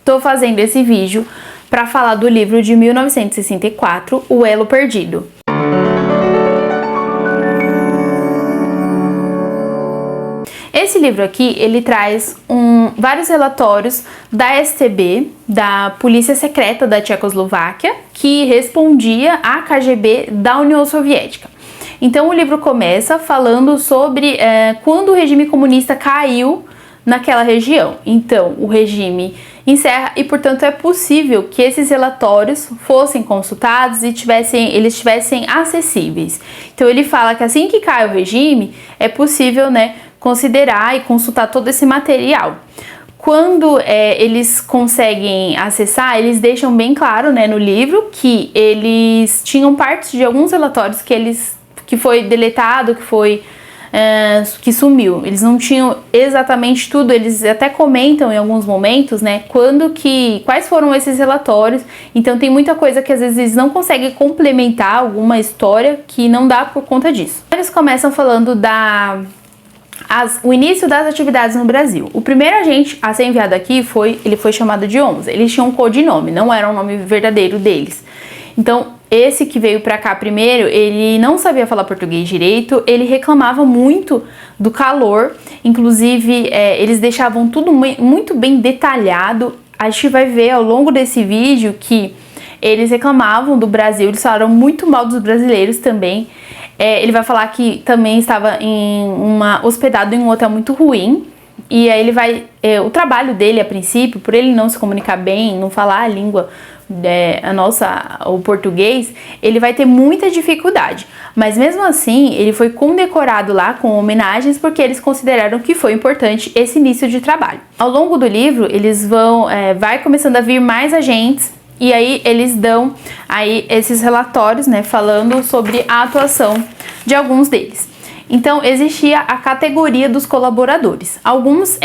Tô fazendo esse vídeo para falar do livro de 1964, O Elo Perdido. Esse livro aqui, ele traz vários relatórios da STB, da Polícia Secreta da Tchecoslováquia, que respondia à KGB da União Soviética. Então o livro começa falando sobre quando o regime comunista caiu naquela região. Então o regime encerra e, portanto, é possível que esses relatórios fossem consultados e eles estivessem acessíveis. Então ele fala que assim que cai o regime, é possível, considerar e consultar todo esse material. Quando eles conseguem acessar, eles deixam bem claro, no livro, que eles tinham partes de alguns relatórios que foi deletado, que sumiu. Eles não tinham exatamente tudo, eles até comentam em alguns momentos, quais foram esses relatórios. Então tem muita coisa que às vezes eles não conseguem complementar alguma história que não dá por conta disso. Eles começam falando o início das atividades no Brasil. O primeiro agente a ser enviado aqui foi chamado de Onza. Eles tinham um codinome, não era o nome verdadeiro deles. Então, esse que veio pra cá primeiro, ele não sabia falar português direito, ele reclamava muito do calor, inclusive eles deixavam tudo muito bem detalhado. A gente vai ver ao longo desse vídeo que eles reclamavam do Brasil, eles falaram muito mal dos brasileiros também. Ele vai falar que também estava hospedado em um hotel muito ruim. E aí o trabalho dele a princípio, por ele não se comunicar bem, não falar a língua o português, ele vai ter muita dificuldade. Mas mesmo assim, ele foi condecorado lá com homenagens porque eles consideraram que foi importante esse início de trabalho. Ao longo do livro, eles vai começando a vir mais agentes. E aí eles dão esses relatórios, falando sobre a atuação de alguns deles. Então existia a categoria dos colaboradores. Alguns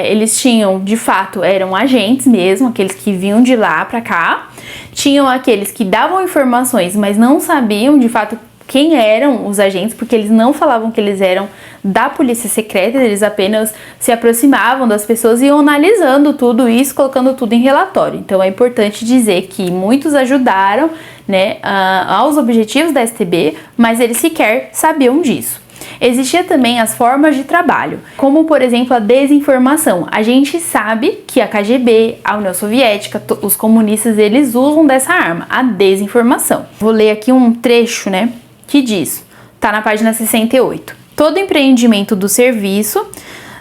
eles tinham, de fato, eram agentes mesmo, aqueles que vinham de lá para cá. Tinham aqueles que davam informações, mas não sabiam de fato quem eram os agentes, porque eles não falavam que eles eram da polícia secreta, eles apenas se aproximavam das pessoas e iam analisando tudo isso, colocando tudo em relatório. Então é importante dizer que muitos ajudaram, aos objetivos da STB, mas eles sequer sabiam disso. Existia também as formas de trabalho, como por exemplo a desinformação. A gente sabe que a KGB, a União Soviética, os comunistas, eles usam dessa arma, a desinformação. Vou ler aqui um trecho, que diz, tá na página 68. Todo empreendimento do serviço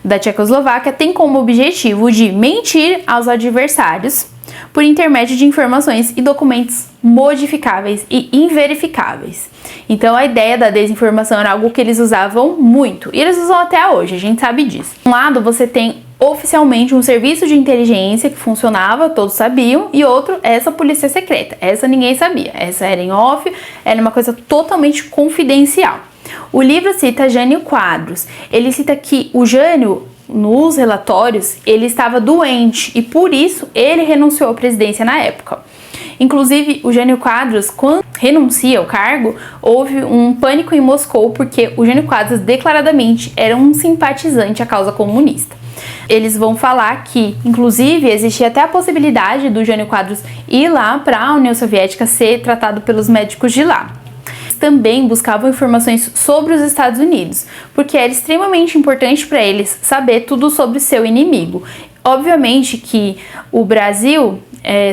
da Tchecoslováquia tem como objetivo de mentir aos adversários por intermédio de informações e documentos modificáveis e inverificáveis. Então a ideia da desinformação era algo que eles usavam muito, e eles usam até hoje, a gente sabe disso. De um lado você tem oficialmente um serviço de inteligência que funcionava, todos sabiam, e outro, essa polícia secreta. Essa ninguém sabia, essa era em off, era uma coisa totalmente confidencial. O livro cita Jânio Quadros. Ele cita que o Jânio, nos relatórios, ele estava doente e por isso ele renunciou à presidência na época. Inclusive, o Jânio Quadros, quando renuncia ao cargo, houve um pânico em Moscou porque o Jânio Quadros declaradamente era um simpatizante à causa comunista. Eles vão falar que, inclusive, existia até a possibilidade do Jânio Quadros ir lá para a União Soviética ser tratado pelos médicos de lá. Também buscavam informações sobre os Estados Unidos, porque era extremamente importante para eles saber tudo sobre seu inimigo. Obviamente que o Brasil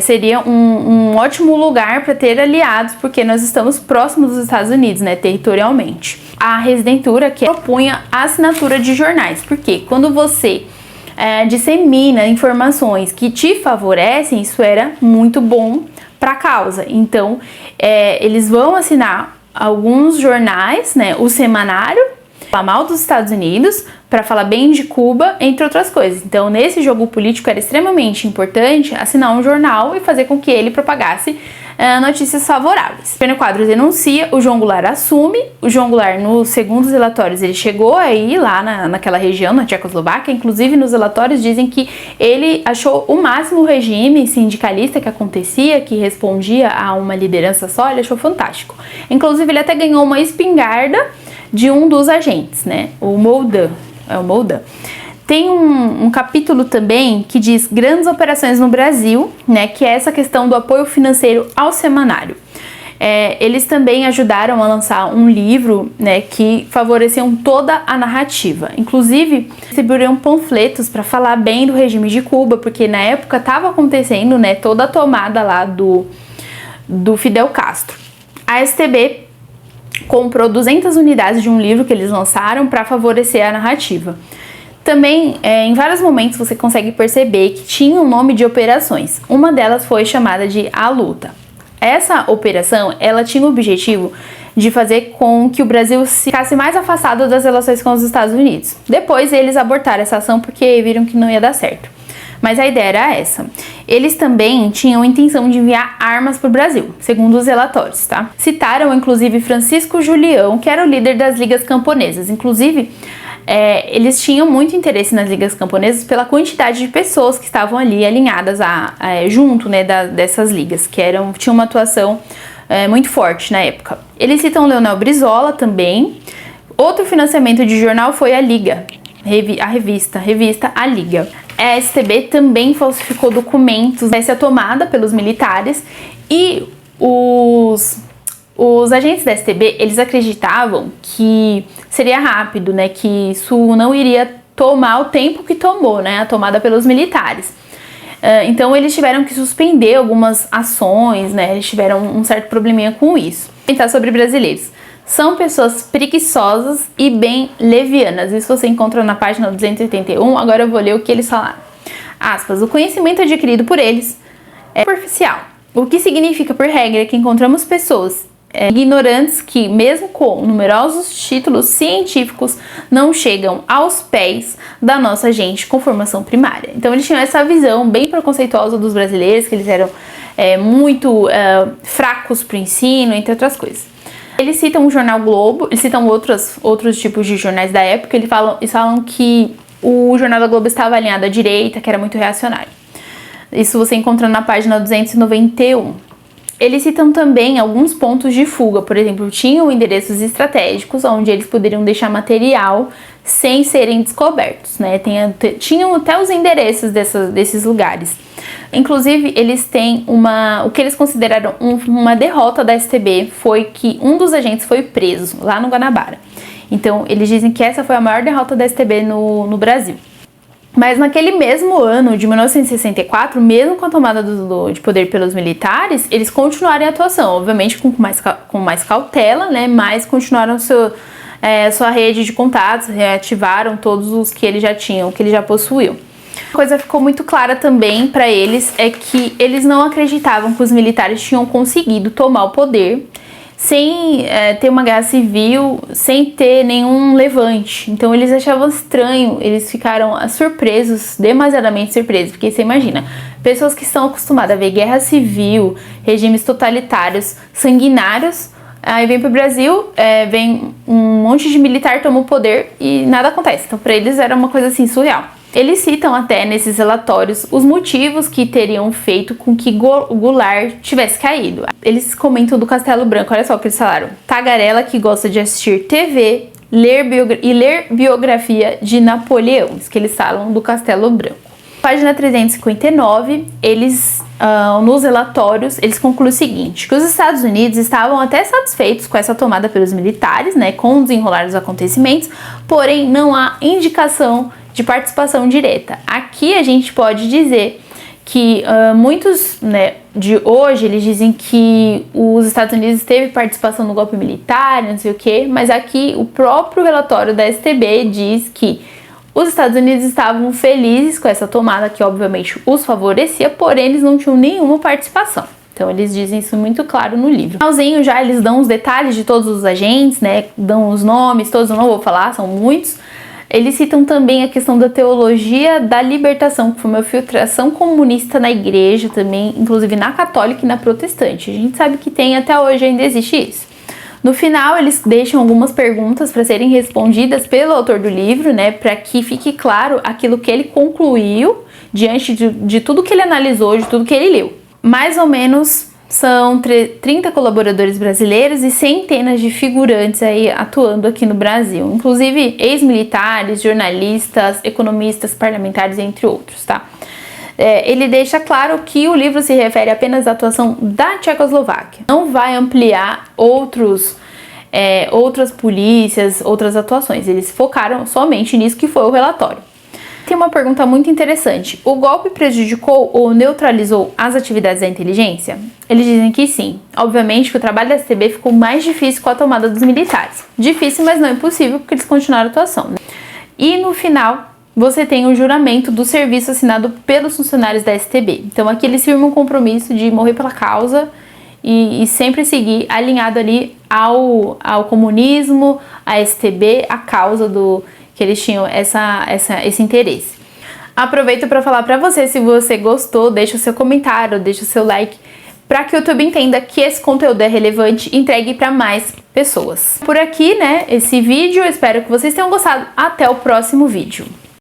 seria um ótimo lugar para ter aliados, porque nós estamos próximos dos Estados Unidos, territorialmente. A Residentura que propunha a assinatura de jornais, porque quando você dissemina informações que te favorecem, isso era muito bom para a causa. Então, eles vão assinar alguns jornais, o Semanário, falar mal dos Estados Unidos, para falar bem de Cuba, entre outras coisas. Então, nesse jogo político era extremamente importante assinar um jornal e fazer com que ele propagasse notícias favoráveis. O Jânio Quadros denuncia, o João Goulart assume. O João Goulart, nos segundos relatórios, ele chegou aí lá naquela região, na Tchecoslováquia. Inclusive, nos relatórios dizem que ele achou o máximo o regime sindicalista que acontecia, que respondia a uma liderança só, ele achou fantástico. Inclusive, ele até ganhou uma espingarda de um dos agentes, o Moldan. Tem um capítulo também que diz grandes operações no Brasil, né, que é essa questão do apoio financeiro ao semanário. Eles também ajudaram a lançar um livro, né, que favoreciam toda a narrativa. Inclusive, distribuíram panfletos para falar bem do regime de Cuba, porque na época estava acontecendo, né, toda a tomada lá do Fidel Castro. A STB comprou 200 unidades de um livro que eles lançaram para favorecer a narrativa. Também, em vários momentos, você consegue perceber que tinha um nome de operações. Uma delas foi chamada de A Luta. Essa operação, ela tinha o objetivo de fazer com que o Brasil ficasse mais afastado das relações com os Estados Unidos. Depois eles abortaram essa ação porque viram que não ia dar certo. Mas a ideia era essa. Eles também tinham a intenção de enviar armas para o Brasil, segundo os relatórios, tá? Citaram, inclusive, Francisco Julião, que era o líder das ligas camponesas. Inclusive, eles tinham muito interesse nas ligas camponesas pela quantidade de pessoas que estavam ali alinhadas junto, né, dessas ligas, que tinham uma atuação muito forte na época. Eles citam Leonel Brizola também. Outro financiamento de jornal foi a Liga, a revista A Liga. A STB também falsificou documentos dessa tomada pelos militares e os agentes da STB, eles acreditavam que seria rápido, né, que isso não iria tomar o tempo que tomou, né, a tomada pelos militares. Então eles tiveram que suspender algumas ações, né, eles tiveram um certo probleminha com isso. Pensar sobre brasileiros. São pessoas preguiçosas e bem levianas. Isso você encontra na página 281. Agora eu vou ler o que eles falaram. Aspas, o conhecimento adquirido por eles é superficial. O que significa, por regra, que encontramos pessoas ignorantes que, mesmo com numerosos títulos científicos, não chegam aos pés da nossa gente com formação primária. Então eles tinham essa visão bem preconceituosa dos brasileiros, que eles eram muito fracos para o ensino, entre outras coisas. Eles citam o jornal Globo, eles citam outros tipos de jornais da época, eles falam que o jornal da Globo estava alinhado à direita, que era muito reacionário. Isso você encontra na página 291. Eles citam também alguns pontos de fuga, por exemplo, tinham endereços estratégicos onde eles poderiam deixar material sem serem descobertos, né? Tinham até os endereços desses lugares. Inclusive, eles têm o que eles consideraram uma derrota da STB foi que um dos agentes foi preso lá no Guanabara. Então, eles dizem que essa foi a maior derrota da STB no Brasil. Mas naquele mesmo ano, de 1964, mesmo com a tomada de poder pelos militares, eles continuaram a atuação, obviamente com mais cautela, né? Mas continuaram sua rede de contatos, reativaram todos os que eles já tinham, que eles já possuíam. Uma coisa ficou muito clara também para eles é que eles não acreditavam que os militares tinham conseguido tomar o poder sem ter uma guerra civil, sem ter nenhum levante. Então eles achavam estranho, eles ficaram surpresos, demasiadamente surpresos, porque você imagina, pessoas que estão acostumadas a ver guerra civil, regimes totalitários, sanguinários, aí vem pro Brasil, vem um monte de militar, toma o poder e nada acontece. Então para eles era uma coisa assim surreal. Eles citam até nesses relatórios os motivos que teriam feito com que Goulart tivesse caído. Eles comentam do Castelo Branco, olha só o que eles falaram. Tagarela que gosta de assistir TV, ler biografia de Napoleão. Isso que eles falam do Castelo Branco. Página 359, eles, nos relatórios, eles concluem o seguinte, que os Estados Unidos estavam até satisfeitos com essa tomada pelos militares, né, com o desenrolar dos acontecimentos, porém não há indicação de participação direta. Aqui a gente pode dizer que muitos, né, de hoje, eles dizem que os Estados Unidos teve participação no golpe militar, não sei o que, mas aqui o próprio relatório da STB diz que os Estados Unidos estavam felizes com essa tomada, que obviamente os favorecia, porém eles não tinham nenhuma participação. Então eles dizem isso muito claro no livro. No finalzinho já eles dão os detalhes de todos os agentes, né, dão os nomes, todos eu não vou falar, são muitos. Eles citam também a questão da teologia da libertação, que foi uma filtração comunista na igreja também, inclusive na católica e na protestante. A gente sabe que até hoje ainda existe isso. No final, eles deixam algumas perguntas para serem respondidas pelo autor do livro, né, para que fique claro aquilo que ele concluiu diante de tudo que ele analisou, de tudo que ele leu. Mais ou menos São 30 colaboradores brasileiros e centenas de figurantes aí atuando aqui no Brasil, inclusive ex-militares, jornalistas, economistas, parlamentares, entre outros, tá? Ele deixa claro que o livro se refere apenas à atuação da Tchecoslováquia. Não vai ampliar outras polícias, outras atuações. Eles focaram somente nisso que foi o relatório. Tem uma pergunta muito interessante. O golpe prejudicou ou neutralizou as atividades da inteligência? Eles dizem que sim. Obviamente que o trabalho da STB ficou mais difícil com a tomada dos militares. Difícil, mas não impossível, porque eles continuaram a atuação, né? E no final, você tem o juramento do serviço assinado pelos funcionários da STB. Então aqui eles firmam um compromisso de morrer pela causa e sempre seguir alinhado ali ao comunismo, à STB, a causa que eles tinham esse interesse. Aproveito para falar para você, se você gostou, deixa o seu comentário, deixa o seu like, para que o YouTube entenda que esse conteúdo é relevante e entregue para mais pessoas. Por aqui, né, esse vídeo, eu espero que vocês tenham gostado. Até o próximo vídeo.